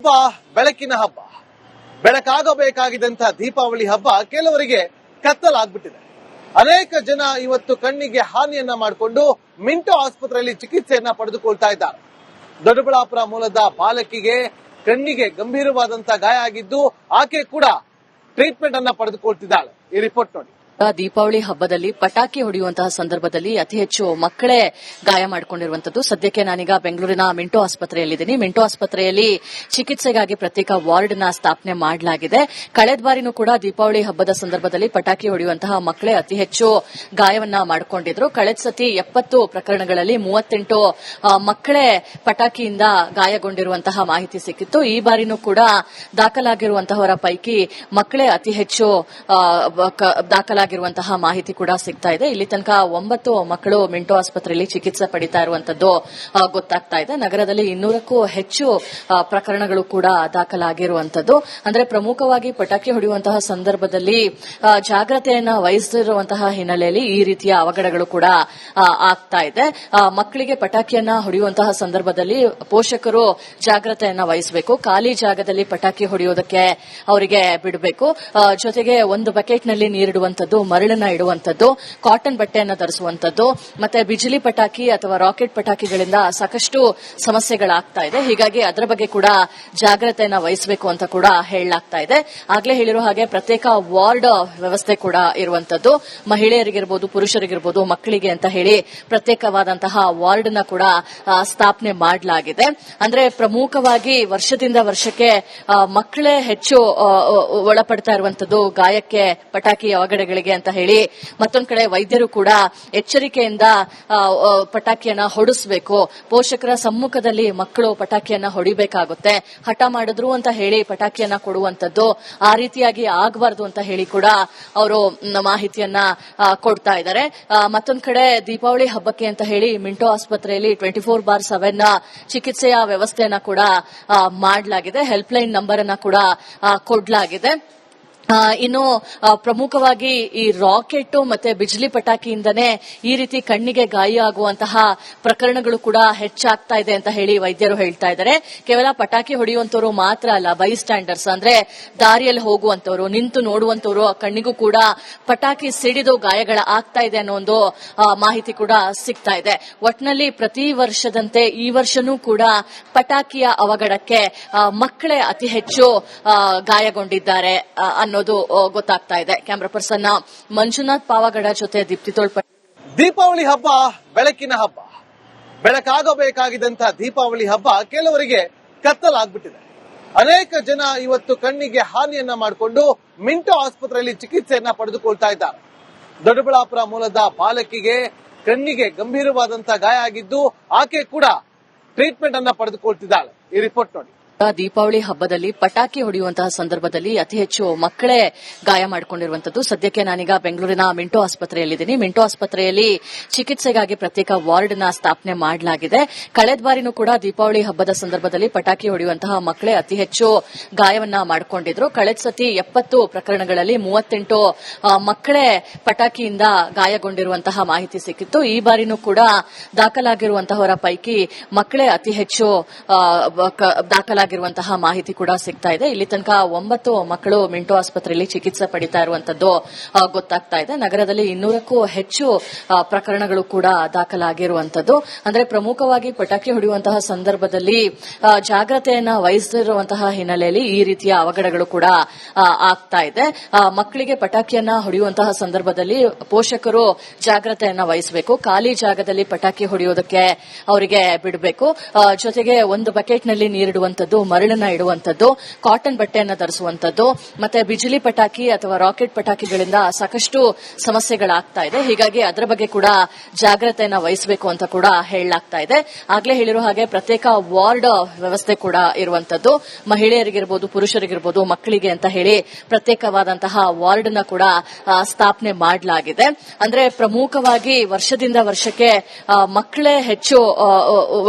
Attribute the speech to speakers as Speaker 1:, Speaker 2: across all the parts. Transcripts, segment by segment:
Speaker 1: ಹಬ್ಬ ಬೆಳಕಿನ ಹಬ್ಬ. ಬೆಳಕಾಗಬೇಕಾಗಿದ್ದಂತಹ ದೀಪಾವಳಿ ಹಬ್ಬ ಕೆಲವರಿಗೆ ಕತ್ತಲಾಗ್ಬಿಟ್ಟಿದೆ. ಅನೇಕ ಜನ ಇವತ್ತು ಕಣ್ಣಿಗೆ ಹಾನಿಯನ್ನ ಮಾಡಿಕೊಂಡು ಮಿಂಟೋ ಆಸ್ಪತ್ರೆಯಲ್ಲಿ ಚಿಕಿತ್ಸೆಯನ್ನ ಪಡೆದುಕೊಳ್ತಾ ಇದ್ದಾರೆ. ದೊಡ್ಡಬಳ್ಳಾಪುರ ಮೂಲದ ಬಾಲಕಿಗೆ ಕಣ್ಣಿಗೆ ಗಂಭೀರವಾದಂತಹ ಗಾಯ ಆಗಿದ್ದು ಆಕೆ ಕೂಡ ಟ್ರೀಟ್ಮೆಂಟ್ ಅನ್ನ ಪಡೆದುಕೊಳ್ತಿದ್ದಾಳೆ. ಈ ರಿಪೋರ್ಟ್ ನೋಡಿ.
Speaker 2: ದೀಪಾವಳಿ ಹಬ್ಬದಲ್ಲಿ ಪಟಾಕಿ ಹೊಡೆಯುವಂತಹ ಸಂದರ್ಭದಲ್ಲಿ ಅತಿ ಹೆಚ್ಚು ಮಕ್ಕಳೇ ಗಾಯ ಮಾಡಿಕೊಂಡಿರುವಂತದ್ದು. ಸದ್ಯಕ್ಕೆ ನಾನೀಗ ಬೆಂಗಳೂರಿನ ಮಿಂಟೋ ಆಸ್ಪತ್ರೆಯಲ್ಲಿದ್ದೀನಿ. ಮಿಂಟೋ ಆಸ್ಪತ್ರೆಯಲ್ಲಿ ಚಿಕಿತ್ಸೆಗಾಗಿ ಪ್ರತ್ಯೇಕ ವಾರ್ಡ್ ನ ಸ್ಥಾಪನೆ ಮಾಡಲಾಗಿದೆ. ಕಳೆದ ಬಾರಿನೂ ಕೂಡ ದೀಪಾವಳಿ ಹಬ್ಬದ ಸಂದರ್ಭದಲ್ಲಿ ಪಟಾಕಿ ಹೊಡೆಯುವಂತಹ ಮಕ್ಕಳೇ ಅತಿ ಹೆಚ್ಚು ಗಾಯವನ್ನ ಮಾಡಿಕೊಂಡಿದ್ರು. ಕಳೆದ ಸತಿ 70 ಪ್ರಕರಣಗಳಲ್ಲಿ 38 ಮಕ್ಕಳೇ ಪಟಾಕಿಯಿಂದ ಗಾಯಗೊಂಡಿರುವಂತಹ ಮಾಹಿತಿ ಸಿಕ್ಕಿತ್ತು. ಈ ಬಾರಿನೂ ಕೂಡ ದಾಖಲಾಗಿರುವಂತಹವರ ಪೈಕಿ ಮಕ್ಕಳೇ ಅತಿ ಹೆಚ್ಚು ದಾಖಲಾಗಿರುವಂತಹ ಮಾಹಿತಿ ಕೂಡ ಸಿಗ್ತಾ ಇದೆ. ಇಲ್ಲಿ ತನಕ 9 ಮಕ್ಕಳು ಮಿಂಟೋ ಆಸ್ಪತ್ರೆಯಲ್ಲಿ ಚಿಕಿತ್ಸೆ ಪಡಿತಾ ಇರುವಂತದ್ದು ಗೊತ್ತಾಗ್ತಾ ಇದೆ. ನಗರದಲ್ಲಿ 200ಕ್ಕೂ ಹೆಚ್ಚು ಪ್ರಕರಣಗಳು ಕೂಡ ದಾಖಲಾಗಿರುವಂತದ್ದು. ಅಂದ್ರೆ ಪ್ರಮುಖವಾಗಿ ಪಟಾಕಿ ಹೊಡೆಯುವಂತಹ ಸಂದರ್ಭದಲ್ಲಿ ಜಾಗ್ರತೆಯನ್ನ ವಹಿಸಿರುವಂತಹ ಹಿನ್ನೆಲೆಯಲ್ಲಿ ಈ ರೀತಿಯ ಅವಘಡಗಳು ಕೂಡ ಆಗ್ತಾ ಇದೆ. ಮಕ್ಕಳಿಗೆ ಪಟಾಕಿಯನ್ನ ಹೊಡೆಯುವಂತಹ ಸಂದರ್ಭದಲ್ಲಿ ಪೋಷಕರು ಜಾಗ್ರತೆಯನ್ನ ವಹಿಸಬೇಕು. ಖಾಲಿ ಜಾಗದಲ್ಲಿ ಪಟಾಕಿ ಹೊಡೆಯೋದಕ್ಕೆ ಅವರಿಗೆ ಬಿಡಬೇಕು. ಜೊತೆಗೆ ಒಂದು ಬಕೆಟ್ನಲ್ಲಿ ನೀರಿಡುವಂತದ್ದು, ಮರಳನ್ನ ಇಡುವಂತದ್ದು, ಕಾಟನ್ ಬಟ್ಟೆಯನ್ನ ಧರಿಸುವಂತದ್ದು, ಮತ್ತೆ ಬಿಜಿಲಿ ಪಟಾಕಿ ಅಥವಾ ರಾಕೆಟ್ ಪಟಾಕಿಗಳಿಂದ ಸಾಕಷ್ಟು ಸಮಸ್ಯೆಗಳಾಗ್ತಾ ಇದೆ. ಹೀಗಾಗಿ ಅದರ ಬಗ್ಗೆ ಕೂಡ ಜಾಗ್ರತೆಯನ್ನ ವಹಿಸಬೇಕು ಅಂತ ಕೂಡ ಹೇಳಲಾಗ್ತಾ ಇದೆ. ಆಗ್ಲೇ ಹೇಳಿರೋ ಹಾಗೆ ಪ್ರತ್ಯೇಕ ವಾರ್ಡ್ ವ್ಯವಸ್ಥೆ ಕೂಡ ಇರುವಂತದ್ದು. ಮಹಿಳೆಯರಿಗಿರ್ಬೋದು, ಪುರುಷರಿಗಿರ್ಬೋದು, ಮಕ್ಕಳಿಗೆ ಅಂತ ಹೇಳಿ ಪ್ರತ್ಯೇಕವಾದಂತಹ ವಾರ್ಡ್ ನ ಕೂಡ ಸ್ಥಾಪನೆ ಮಾಡಲಾಗಿದೆ. ಅಂದ್ರೆ ಪ್ರಮುಖವಾಗಿ ವರ್ಷದಿಂದ ವರ್ಷಕ್ಕೆ ಮಕ್ಕಳೇ ಹೆಚ್ಚು ಒಳಪಡ್ತಾ ಇರುವಂತದ್ದು ಗಾಯಕ್ಕೆ, ಪಟಾಕಿ ಅವಘಡಗಳಿಗೆ ಅಂತ ಹೇಳಿ. ಮತ್ತೊಂದು ಕಡೆ ವೈದ್ಯರು ಕೂಡ ಎಚ್ಚರಿಕೆಯಿಂದ ಪಟಾಕಿಯನ್ನ ಹೊಡಿಸಬೇಕು. ಪೋಷಕರ ಸಮ್ಮುಖದಲ್ಲಿ ಮಕ್ಕಳು ಪಟಾಕಿಯನ್ನ ಹೊಡಿಬೇಕಾಗುತ್ತೆ. ಹಠ ಮಾಡಿದ್ರು ಅಂತ ಹೇಳಿ ಪಟಾಕಿಯನ್ನ ಕೊಡುವಂತದ್ದು, ಆ ರೀತಿಯಾಗಿ ಆಗಬಾರದು ಅಂತ ಹೇಳಿ ಕೂಡ ಅವರು ಮಾಹಿತಿಯನ್ನ ಕೊಡ್ತಾ ಇದ್ದಾರೆ. ಮತ್ತೊಂದು ಕಡೆ ದೀಪಾವಳಿ ಹಬ್ಬಕ್ಕೆ ಅಂತ ಹೇಳಿ ಮಿಂಟೋ ಆಸ್ಪತ್ರೆಯಲ್ಲಿ 24/7 ಚಿಕಿತ್ಸೆಯ ವ್ಯವಸ್ಥೆಯನ್ನ ಕೂಡ ಮಾಡಲಾಗಿದೆ. ಹೆಲ್ಪ್ಲೈನ್ ನಂಬರ್ ಅನ್ನ ಕೂಡ ಕೊಡಲಾಗಿದೆ. ಇನ್ನು ಪ್ರಮುಖವಾಗಿ ಈ ರಾಕೆಟ್ ಮತ್ತೆ ಬಿಜಿಲಿ ಪಟಾಕಿಯಿಂದನೇ ಈ ರೀತಿ ಕಣ್ಣಿಗೆ ಗಾಯ ಆಗುವಂತಹ ಪ್ರಕರಣಗಳು ಕೂಡ ಹೆಚ್ಚಾಗ್ತಾ ಇದೆ ಅಂತ ಹೇಳಿ ವೈದ್ಯರು ಹೇಳ್ತಾ ಇದ್ದಾರೆ. ಕೇವಲ ಪಟಾಕಿ ಹೊಡೆಯುವಂತವರು ಮಾತ್ರ ಅಲ್ಲ, ಬೈ ಸ್ಟ್ಯಾಂಡರ್ಸ್ ಅಂದ್ರೆ ದಾರಿಯಲ್ಲಿ ಹೋಗುವಂತವರು, ನಿಂತು ನೋಡುವಂತವರು ಕಣ್ಣಿಗೂ ಕೂಡ ಪಟಾಕಿ ಸಿಡಿದು ಗಾಯಗಳ ಆಗ್ತಾ ಇದೆ ಅನ್ನೋ ಒಂದು ಮಾಹಿತಿ ಕೂಡ ಸಿಗ್ತಾ ಇದೆ. ಒಟ್ನಲ್ಲಿ ಪ್ರತಿ ವರ್ಷದಂತೆ ಈ ವರ್ಷನೂ ಕೂಡ ಪಟಾಕಿಯ ಅವಘಡಕ್ಕೆ ಮಕ್ಕಳೇ ಅತಿ ಹೆಚ್ಚು ಗಾಯಗೊಂಡಿದ್ದಾರೆ ಅನ್ನೋದು ಗೊತ್ತಾಗ್ತಾ ಇದೆ. ಕ್ಯಾಮರಾ ಪರ್ಸನ್ ಮಂಜುನಾಥ್ ಪಾವಗಡ ಜೊತೆ ದೀಪ್ತಿ ತೋಳ್ಪಟ್ಟಿ.
Speaker 1: ದೀಪಾವಳಿ ಹಬ್ಬ ಬೆಳಕಿನ ಹಬ್ಬ. ಬೆಳಕಾಗಬೇಕಾಗಿದ್ದಂತಹ ದೀಪಾವಳಿ ಹಬ್ಬ ಕೆಲವರಿಗೆ ಕತ್ತಲಾಗ್ಬಿಟ್ಟಿದೆ. ಅನೇಕ ಜನ ಇವತ್ತು ಕಣ್ಣಿಗೆ ಹಾನಿಯನ್ನ ಮಾಡಿಕೊಂಡು ಮಿಂಟೋ ಆಸ್ಪತ್ರೆಯಲ್ಲಿ ಚಿಕಿತ್ಸೆಯನ್ನ ಪಡೆದುಕೊಳ್ತಾ ಇದ್ದಾರೆ. ದೊಡ್ಡಬಳ್ಳಾಪುರ ಮೂಲದ ಬಾಲಕಿಗೆ ಕಣ್ಣಿಗೆ ಗಂಭೀರವಾದಂತಹ ಗಾಯ ಆಗಿದ್ದು ಆಕೆ ಕೂಡ ಟ್ರೀಟ್ಮೆಂಟ್ ಅನ್ನ ಪಡೆದುಕೊಳ್ತಿದ್ದಾಳೆ. ಈ ರಿಪೋರ್ಟ್ ನೋಡಿ.
Speaker 2: ದೀಪಾವಳಿ ಹಬ್ಬದಲ್ಲಿ ಪಟಾಕಿ ಹೊಡೆಯುವಂತಹ ಸಂದರ್ಭದಲ್ಲಿ ಅತಿ ಹೆಚ್ಚು ಮಕ್ಕಳೇ ಗಾಯ ಮಾಡಿಕೊಂಡಿರುವಂತದ್ದು. ಸದ್ಯಕ್ಕೆ ನಾನೀಗ ಬೆಂಗಳೂರಿನ ಮಿಂಟೋ ಆಸ್ಪತ್ರೆಯಲ್ಲಿದ್ದೀನಿ. ಮಿಂಟೋ ಆಸ್ಪತ್ರೆಯಲ್ಲಿ ಚಿಕಿತ್ಸೆಗಾಗಿ ಪ್ರತ್ಯೇಕ ವಾರ್ಡ್ ನ ಸ್ಥಾಪನೆ ಮಾಡಲಾಗಿದೆ. ಕಳೆದ ಬಾರಿನೂ ಕೂಡ ದೀಪಾವಳಿ ಹಬ್ಬದ ಸಂದರ್ಭದಲ್ಲಿ ಪಟಾಕಿ ಹೊಡೆಯುವಂತಹ ಮಕ್ಕಳೇ ಅತಿ ಹೆಚ್ಚು ಗಾಯವನ್ನ ಮಾಡಿಕೊಂಡಿದ್ರು. ಕಳೆದ ಸತಿ 70 ಪ್ರಕರಣಗಳಲ್ಲಿ 38 ಮಕ್ಕಳೇ ಪಟಾಕಿಯಿಂದ ಗಾಯಗೊಂಡಿರುವಂತಹ ಮಾಹಿತಿ ಸಿಕ್ಕಿತ್ತು. ಈ ಬಾರಿನೂ ಕೂಡ ದಾಖಲಾಗಿರುವಂತಹವರ ಪೈಕಿ ಮಕ್ಕಳೇ ಅತಿ ಹೆಚ್ಚು ದಾಖಲಾಗಿರುವಂತಹ ಮಾಹಿತಿ ಕೂಡ ಸಿಗ್ತಾ ಇದೆ. ಇಲ್ಲಿ ತನಕ 9 ಮಕ್ಕಳು ಮಿಂಟೋ ಆಸ್ಪತ್ರೆಯಲ್ಲಿ ಚಿಕಿತ್ಸೆ ಪಡಿತಾ ಇರುವಂತದ್ದು ಗೊತ್ತಾಗ್ತಾ ಇದೆ. ನಗರದಲ್ಲಿ 200ಕ್ಕೂ ಹೆಚ್ಚು ಪ್ರಕರಣಗಳು ಕೂಡ ದಾಖಲಾಗಿರುವಂತದ್ದು. ಅಂದ್ರೆ ಪ್ರಮುಖವಾಗಿ ಪಟಾಕಿ ಹೊಡೆಯುವಂತಹ ಸಂದರ್ಭದಲ್ಲಿ ಜಾಗ್ರತೆಯನ್ನ ವಹಿಸಿರುವಂತಹ ಹಿನ್ನೆಲೆಯಲ್ಲಿ ಈ ರೀತಿಯ ಅವಘಡಗಳು ಕೂಡ ಆಗ್ತಾ ಇದೆ. ಮಕ್ಕಳಿಗೆ ಪಟಾಕಿಯನ್ನ ಹೊಡೆಯುವಂತಹ ಸಂದರ್ಭದಲ್ಲಿ ಪೋಷಕರು ಜಾಗ್ರತೆಯನ್ನ ವಹಿಸಬೇಕು. ಖಾಲಿ ಜಾಗದಲ್ಲಿ ಪಟಾಕಿ ಹೊಡೆಯೋದಕ್ಕೆ ಅವರಿಗೆ ಬಿಡಬೇಕು. ಜೊತೆಗೆ ಒಂದು ಬಕೆಟ್ನಲ್ಲಿ ನೀರಿಡುವಂತದ್ದು, ಮರಳನ್ನ ಇಡುವಂತದ್ದು, ಕಾಟನ್ ಬಟ್ಟೆಯನ್ನ ಧರಿಸುವಂತದ್ದು, ಮತ್ತೆ ಬಿಜಿಲಿ ಪಟಾಕಿ ಅಥವಾ ರಾಕೆಟ್ ಪಟಾಕಿಗಳಿಂದ ಸಾಕಷ್ಟು ಸಮಸ್ಯೆಗಳಾಗ್ತಾ ಇದೆ. ಹೀಗಾಗಿ ಅದರ ಬಗ್ಗೆ ಕೂಡ ಜಾಗ್ರತೆಯನ್ನ ವಹಿಸಬೇಕು ಅಂತ ಕೂಡ ಹೇಳಲಾಗ್ತಾ ಇದೆ. ಆಗ್ಲೇ ಹೇಳಿರೋ ಹಾಗೆ ಪ್ರತ್ಯೇಕ ವಾರ್ಡ್ ವ್ಯವಸ್ಥೆ ಕೂಡ ಇರುವಂತದ್ದು. ಮಹಿಳೆಯರಿಗಿರ್ಬೋದು, ಪುರುಷರಿಗಿರ್ಬೋದು, ಮಕ್ಕಳಿಗೆ ಅಂತ ಹೇಳಿ ಪ್ರತ್ಯೇಕವಾದಂತಹ ವಾರ್ಡ್ ನ ಕೂಡ ಸ್ಥಾಪನೆ ಮಾಡಲಾಗಿದೆ. ಅಂದ್ರೆ ಪ್ರಮುಖವಾಗಿ ವರ್ಷದಿಂದ ವರ್ಷಕ್ಕೆ ಮಕ್ಕಳೇ ಹೆಚ್ಚು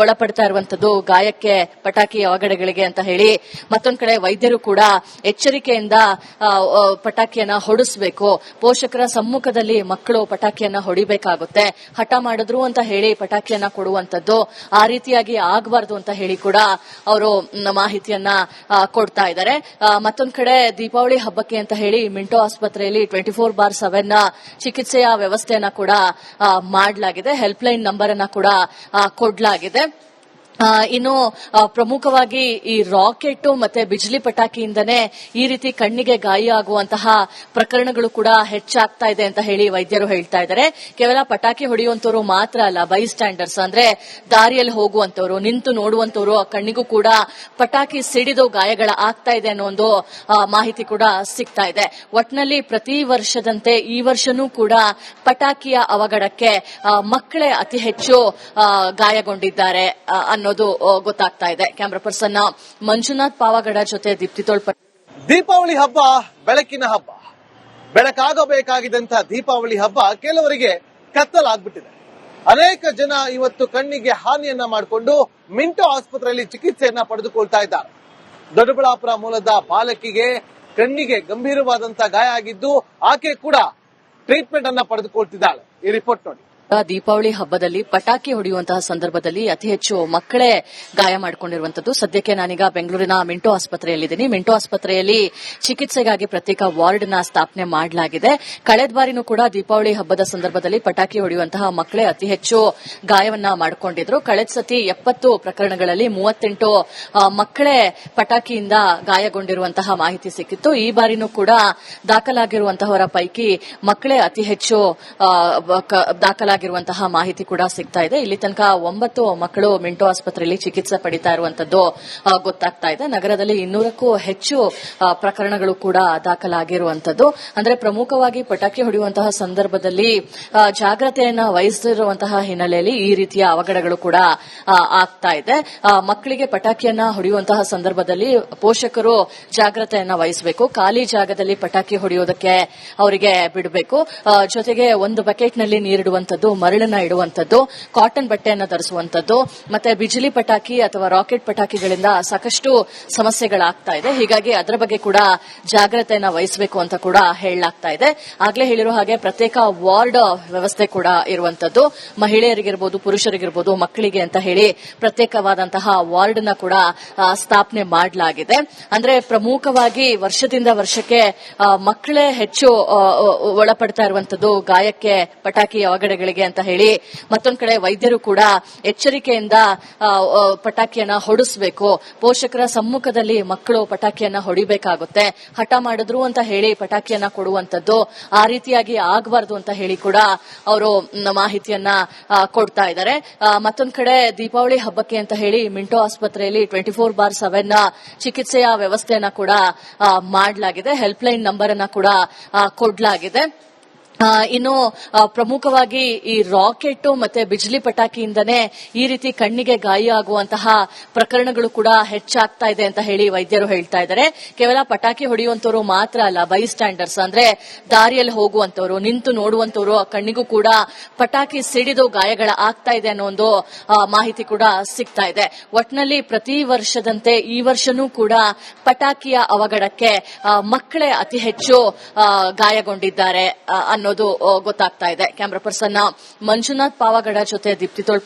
Speaker 2: ಒಳಪಡ್ತಾ ಇರುವಂತದ್ದು ಗಾಯಕ್ಕೆ, ಪಟಾಕಿ ಅವಘಡಗಳಿಗೆ ಅವಘಡಗಳಿಗೆ ಅಂತ ಹೇಳಿ ಮತ್ತೊಂದ್ ಕಡೆ ವೈದ್ಯರು ಕೂಡ ಎಚ್ಚರಿಕೆಯಿಂದ ಪಟಾಕಿಯನ್ನ ಹೊಡಿಸಬೇಕು. ಪೋಷಕರ ಸಮ್ಮುಖದಲ್ಲಿ ಮಕ್ಕಳು ಪಟಾಕಿಯನ್ನ ಹೊಡಿಬೇಕಾಗುತ್ತೆ. ಹಠ ಮಾಡಿದ್ರು ಅಂತ ಹೇಳಿ ಪಟಾಕಿಯನ್ನ ಕೊಡುವಂತದ್ದು ಆ ರೀತಿಯಾಗಿ ಆಗಬಾರ್ದು ಅಂತ ಹೇಳಿ ಕೂಡ ಅವರು ಮಾಹಿತಿಯನ್ನ ಕೊಡ್ತಾ ಇದ್ದಾರೆ. ಮತ್ತೊಂದ್ ಕಡೆ ದೀಪಾವಳಿ ಹಬ್ಬಕ್ಕೆ ಅಂತ ಹೇಳಿ ಮಿಂಟೋ ಆಸ್ಪತ್ರೆಯಲ್ಲಿ 24/7 ಚಿಕಿತ್ಸೆಯ ವ್ಯವಸ್ಥೆಯನ್ನ ಕೂಡ ಮಾಡಲಾಗಿದೆ. ಹೆಲ್ಪ್ಲೈನ್ ನಂಬರ್ ಅನ್ನ ಕೂಡ ಕೊಡಲಾಗಿದೆ. ಇನ್ನು ಪ್ರಮುಖವಾಗಿ ಈ ರಾಕೆಟ್ ಮತ್ತೆ ಬಿಜ್ಲಿ ಪಟಾಕಿಯಿಂದನೇ ಈ ರೀತಿ ಕಣ್ಣಿಗೆ ಗಾಯ ಆಗುವಂತಹ ಪ್ರಕರಣಗಳು ಕೂಡ ಹೆಚ್ಚಾಗ್ತಾ ಇದೆ ಅಂತ ಹೇಳಿ ವೈದ್ಯರು ಹೇಳ್ತಾ ಇದ್ದಾರೆ. ಕೇವಲ ಪಟಾಕಿ ಹೊಡೆಯುವಂತವರು ಮಾತ್ರ ಅಲ್ಲ, ಬೈ ಸ್ಟ್ಯಾಂಡರ್ಸ್ ಅಂದ್ರೆ ದಾರಿಯಲ್ಲಿ ಹೋಗುವಂತವರು, ನಿಂತು ನೋಡುವಂತವರು ಕಣ್ಣಿಗೂ ಕೂಡ ಪಟಾಕಿ ಸಿಡಿದು ಗಾಯಗಳ ಆಗ್ತಾ ಇದೆ ಅನ್ನೋ ಒಂದು ಮಾಹಿತಿ ಕೂಡ ಸಿಗ್ತಾ ಇದೆ. ಒಟ್ನಲ್ಲಿ ಪ್ರತಿ ವರ್ಷದಂತೆ ಈ ವರ್ಷನೂ ಕೂಡ ಪಟಾಕಿಯ ಅವಘಡಕ್ಕೆ ಮಕ್ಕಳೇ ಅತಿ ಹೆಚ್ಚು ಗಾಯಗೊಂಡಿದ್ದಾರೆ ಅನ್ನೋದು ಗೊತ್ತಾಗ್ತಾ ಇದೆ. ಕ್ಯಾಮರಾ ಪರ್ಸನ್ ಮಂಜುನಾಥ್ ಪಾವಗಡ ಜೊತೆ ದೀಪ್ತಿ ತೋಳ್ಪಟ್ಟಿ.
Speaker 1: ದೀಪಾವಳಿ ಹಬ್ಬ ಬೆಳಕಿನ ಹಬ್ಬ. ಬೆಳಕಾಗಬೇಕಾಗಿದ್ದಂತಹ ದೀಪಾವಳಿ ಹಬ್ಬ ಕೆಲವರಿಗೆ ಕತ್ತಲಾಗ್ಬಿಟ್ಟಿದೆ. ಅನೇಕ ಜನ ಇವತ್ತು ಕಣ್ಣಿಗೆ ಹಾನಿಯನ್ನ ಮಾಡಿಕೊಂಡು ಮಿಂಟೋ ಆಸ್ಪತ್ರೆಯಲ್ಲಿ ಚಿಕಿತ್ಸೆಯನ್ನ ಪಡೆದುಕೊಳ್ತಾ ಇದ್ದಾರೆ. ದೊಡ್ಡಬಳ್ಳಾಪುರ ಮೂಲದ ಬಾಲಕಿಗೆ ಕಣ್ಣಿಗೆ ಗಂಭೀರವಾದಂತಹ ಗಾಯ ಆಗಿದ್ದು ಆಕೆ ಕೂಡ ಟ್ರೀಟ್ಮೆಂಟ್ ಅನ್ನ ಪಡೆದುಕೊಳ್ತಿದ್ದಾಳೆ. ಈ ರಿಪೋರ್ಟ್ ನೋಡಿ.
Speaker 2: ದೀಪಾವಳಿ ಹಬ್ಬದಲ್ಲಿ ಪಟಾಕಿ ಹೊಡೆಯುವಂತಹ ಸಂದರ್ಭದಲ್ಲಿ ಅತಿ ಹೆಚ್ಚು ಮಕ್ಕಳೇ ಗಾಯ ಮಾಡಿಕೊಂಡಿರುವಂತದ್ದು. ಸದ್ಯಕ್ಕೆ ನಾನೀಗ ಬೆಂಗಳೂರಿನ ಮಿಂಟೋ ಆಸ್ಪತ್ರೆಯಲ್ಲಿದ್ದೀನಿ. ಮಿಂಟೋ ಆಸ್ಪತ್ರೆಯಲ್ಲಿ ಚಿಕಿತ್ಸೆಗಾಗಿ ಪ್ರತ್ಯೇಕ ವಾರ್ಡ್ ನ ಸ್ಥಾಪನೆ ಮಾಡಲಾಗಿದೆ. ಕಳೆದ ಬಾರಿನೂ ಕೂಡ ದೀಪಾವಳಿ ಹಬ್ಬದ ಸಂದರ್ಭದಲ್ಲಿ ಪಟಾಕಿ ಹೊಡೆಯುವಂತಹ ಮಕ್ಕಳೇ ಅತಿ ಹೆಚ್ಚು ಗಾಯವನ್ನ ಮಾಡಿಕೊಂಡಿದ್ರು. ಕಳೆದ ಸತಿ 70 ಪ್ರಕರಣಗಳಲ್ಲಿ 38 ಮಕ್ಕಳೇ ಪಟಾಕಿಯಿಂದ ಗಾಯಗೊಂಡಿರುವಂತಹ ಮಾಹಿತಿ ಸಿಕ್ಕಿತ್ತು. ಈ ಬಾರಿನೂ ಕೂಡ ದಾಖಲಾಗಿರುವಂತಹವರ ಪೈಕಿ ಮಕ್ಕಳೇ ಅತಿ ಹೆಚ್ಚು ದಾಖಲಾಗಿರುವಂತಹ ಮಾಹಿತಿ ಕೂಡ ಸಿಗ್ತಾ ಇದೆ. ಇಲ್ಲಿ ತನಕ 9 ಮಕ್ಕಳು ಮಿಂಟೋ ಆಸ್ಪತ್ರೆಯಲ್ಲಿ ಚಿಕಿತ್ಸೆ ಪಡಿತಾ ಇರುವಂತದ್ದು ಗೊತ್ತಾಗ್ತಾ ಇದೆ. ನಗರದಲ್ಲಿ 200ಕ್ಕೂ ಹೆಚ್ಚು ಪ್ರಕರಣಗಳು ಕೂಡ ದಾಖಲಾಗಿರುವಂತದ್ದು. ಅಂದ್ರೆ ಪ್ರಮುಖವಾಗಿ ಪಟಾಕಿ ಹೊಡೆಯುವಂತಹ ಸಂದರ್ಭದಲ್ಲಿ ಜಾಗ್ರತೆಯನ್ನ ವಹಿಸಿರುವಂತಹ ಹಿನ್ನೆಲೆಯಲ್ಲಿ ಈ ರೀತಿಯ ಅವಘಡಗಳು ಕೂಡ ಆಗ್ತಾ ಇದೆ. ಮಕ್ಕಳಿಗೆ ಪಟಾಕಿಯನ್ನ ಹೊಡೆಯುವಂತಹ ಸಂದರ್ಭದಲ್ಲಿ ಪೋಷಕರು ಜಾಗ್ರತೆಯನ್ನ ವಹಿಸಬೇಕು. ಖಾಲಿ ಜಾಗದಲ್ಲಿ ಪಟಾಕಿ ಹೊಡೆಯೋದಕ್ಕೆ ಅವರಿಗೆ ಬಿಡಬೇಕು. ಜೊತೆಗೆ ಒಂದು ಬಕೆಟ್ನಲ್ಲಿ ನೀರಿಡುವಂತದ್ದು, ಮರಳನ್ನ ಇಡುವಂತದ್ದು, ಕಾಟನ್ ಬಟ್ಟೆಯನ್ನ ಧರಿಸುವಂತದ್ದು, ಮತ್ತೆ ಬಿಜಿಲಿ ಪಟಾಕಿ ಅಥವಾ ರಾಕೆಟ್ ಪಟಾಕಿಗಳಿಂದ ಸಾಕಷ್ಟು ಸಮಸ್ಯೆಗಳಾಗ್ತಾ ಇದೆ. ಹೀಗಾಗಿ ಅದರ ಬಗ್ಗೆ ಕೂಡ ಜಾಗ್ರತೆಯನ್ನ ವಹಿಸಬೇಕು ಅಂತ ಕೂಡ ಹೇಳಲಾಗ್ತಾ ಇದೆ. ಆಗ್ಲೇ ಹೇಳಿರೋ ಹಾಗೆ ಪ್ರತ್ಯೇಕ ವಾರ್ಡ್ ವ್ಯವಸ್ಥೆ ಕೂಡ ಇರುವಂತದ್ದು. ಮಹಿಳೆಯರಿಗಿರ್ಬೋದು, ಪುರುಷರಿಗಿರ್ಬೋದು, ಮಕ್ಕಳಿಗೆ ಅಂತ ಹೇಳಿ ಪ್ರತ್ಯೇಕವಾದಂತಹ ವಾರ್ಡ್ ನ ಕೂಡ ಸ್ಥಾಪನೆ ಮಾಡಲಾಗಿದೆ. ಅಂದ್ರೆ ಪ್ರಮುಖವಾಗಿ ವರ್ಷದಿಂದ ವರ್ಷಕ್ಕೆ ಮಕ್ಕಳೇ ಹೆಚ್ಚು ಒಳಪಡ್ತಾ ಇರುವಂತದ್ದು ಗಾಯಕ್ಕೆ, ಪಟಾಕಿ ಅವಘಡಗಳಿಗೆ ಅಂತ ಹೇಳಿ ಮತ್ತೊಂದ್ ಕಡೆ ವೈದ್ಯರು ಕೂಡ ಎಚ್ಚರಿಕೆಯಿಂದ ಪಟಾಕಿಯನ್ನ ಹೊಡಿಸಬೇಕು. ಪೋಷಕರ ಸಮ್ಮುಖದಲ್ಲಿ ಮಕ್ಕಳು ಪಟಾಕಿಯನ್ನ ಹೊಡಿಬೇಕಾಗುತ್ತೆ. ಹಠ ಮಾಡಿದ್ರು ಅಂತ ಹೇಳಿ ಪಟಾಕಿಯನ್ನ ಕೊಡುವಂತದ್ದು ಆ ರೀತಿಯಾಗಿ ಆಗಬಾರ್ದು ಅಂತ ಹೇಳಿ ಕೂಡ ಅವರು ಮಾಹಿತಿಯನ್ನ ಕೊಡ್ತಾ ಇದ್ದಾರೆ. ಮತ್ತೊಂದ್ ಕಡೆ ದೀಪಾವಳಿ ಹಬ್ಬಕ್ಕೆ ಅಂತ ಹೇಳಿ ಮಿಂಟೋ ಆಸ್ಪತ್ರೆಯಲ್ಲಿ 24/7 ಚಿಕಿತ್ಸೆಯ ವ್ಯವಸ್ಥೆಯನ್ನ ಕೂಡ ಮಾಡಲಾಗಿದೆ. ಹೆಲ್ಪ್ಲೈನ್ ನಂಬರ್ ಅನ್ನ ಕೂಡ ಕೊಡಲಾಗಿದೆ. ಇನ್ನು ಪ್ರಮುಖವಾಗಿ ಈ ರಾಕೆಟ್ ಮತ್ತೆ ಬಿಜ್ಲಿ ಪಟಾಕಿಯಿಂದನೇ ಈ ರೀತಿ ಕಣ್ಣಿಗೆ ಗಾಯ ಆಗುವಂತಹ ಪ್ರಕರಣಗಳು ಕೂಡ ಹೆಚ್ಚಾಗ್ತಾ ಇದೆ ಅಂತ ಹೇಳಿ ವೈದ್ಯರು ಹೇಳ್ತಾ ಇದ್ದಾರೆ. ಕೇವಲ ಪಟಾಕಿ ಹೊಡೆಯುವಂತವರು ಮಾತ್ರ ಅಲ್ಲ, ಬೈ ಸ್ಟ್ಯಾಂಡರ್ಸ್ ಅಂದ್ರೆ ದಾರಿಯಲ್ಲಿ ಹೋಗುವಂತವರು, ನಿಂತು ನೋಡುವಂತವರು ಕಣ್ಣಿಗೂ ಕೂಡ ಪಟಾಕಿ ಸಿಡಿದು ಗಾಯಗಳ ಆಗ್ತಾ ಇದೆ ಅನ್ನೋ ಒಂದು ಮಾಹಿತಿ ಕೂಡ ಸಿಗ್ತಾ ಇದೆ. ಒಟ್ನಲ್ಲಿ ಪ್ರತಿ ವರ್ಷದಂತೆ ಈ ವರ್ಷನೂ ಕೂಡ ಪಟಾಕಿಯ ಅವಘಡಕ್ಕೆ ಮಕ್ಕಳೇ ಅತಿ ಹೆಚ್ಚು ಗಾಯಗೊಂಡಿದ್ದಾರೆ ಅನ್ನೋದು ಗೊತ್ತಾಗ್ತಾ ಇದೆ. ಕ್ಯಾಮರಾ ಪರ್ಸನ್ ಮಂಜುನಾಥ್ ಪಾವಗಡ ಜೊತೆ ದೀಪ್ತಿ ತೋಳ್ಪಟ್ಟಿ.